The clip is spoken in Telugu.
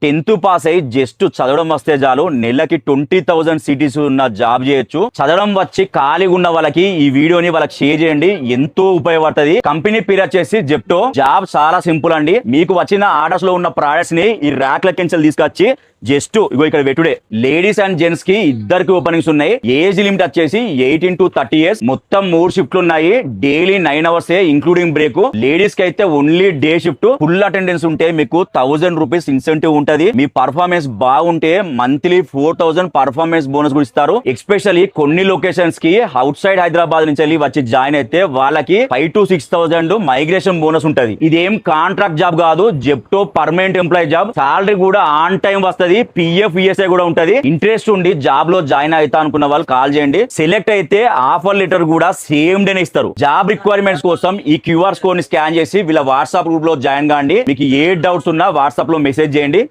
10th పాస్ అయ్యి జస్ట్ చదవడం వస్తే చాలు నెలకి 20,000 సిటీస్ ఉన్న జాబ్ చేయొచ్చు. చదవడం వచ్చి ఖాళీగా ఉన్న వాళ్ళకి ఈ వీడియోని వాళ్ళకి షేర్ చేయండి, ఎంతో ఉపయోగపడుతుంది. కంపెనీ పేరు వచ్చేసి జెప్టో. జాబ్ చాలా సింపుల్ అండి. మీకు వచ్చిన ఆర్డర్స్ లో ఉన్న ప్రొడక్ట్స్ ని ఈ ర్యాక్ లెక్కించలు తీసుకొచ్చి జస్ట్ ఇగో ఇక్కడ పెట్టుడే. లేడీస్ అండ్ జెంట్స్ కి ఇద్దరికి ఓపెనింగ్స్ ఉన్నాయి. ఏజ్ లిమిట్ వచ్చేసి 18 to 30 years. మొత్తం 3 షిఫ్ట్లు ఉన్నాయి. Daily 9 hours including break. Ladies కి అయితే only day shift. Full attendance ఉంటే మీకు 1000 రూపీస్ ఇన్సెంటివ్ ఉంటది. మీ పర్ఫార్మెన్స్ బాగుంటే మంత్లీ 4000 పర్ఫార్మెన్స్ బోనస్ కూడా ఇస్తారు. ఎస్పెషల్లీ కొన్ని లొకేషన్స్ కి అవుట్ సైడ్ హైదరాబాద్ నుంచి వెళ్ళి వచ్చి జాయిన్ అయితే వాళ్ళకి 5,000 to 6,000 మైగ్రేషన్ బోనస్ ఉంటది. ఇదేం కాంట్రాక్ట్ జాబ్ కాదు, Zepto permanent employee job. Salary కూడా ఆన్ టైం వస్తది. పిఎఫ్ ఈఎస్ఐ కూడా ఉంటది. ఇంట్రెస్ట్ ఉండి జాబ్ లో జాయిన్ అవుతా అనుకున్న వాళ్ళు కాల్ చేయండి. సెలెక్ట్ అయితే ఆఫర్ లెటర్ కూడా సేమ్ డేనే ఇస్తారు. జాబ్ రిక్వైర్మెంట్స్ కోసం ఈ క్యూఆర్ కోడ్ ని స్కాన్ చేసి వీళ్ళ వాట్సాప్ గ్రూప్ లో జాయిన్ కాండి. మీకు ఏ డౌట్స్ ఉన్నా వాట్సాప్ లో మెసేజ్ చేయండి.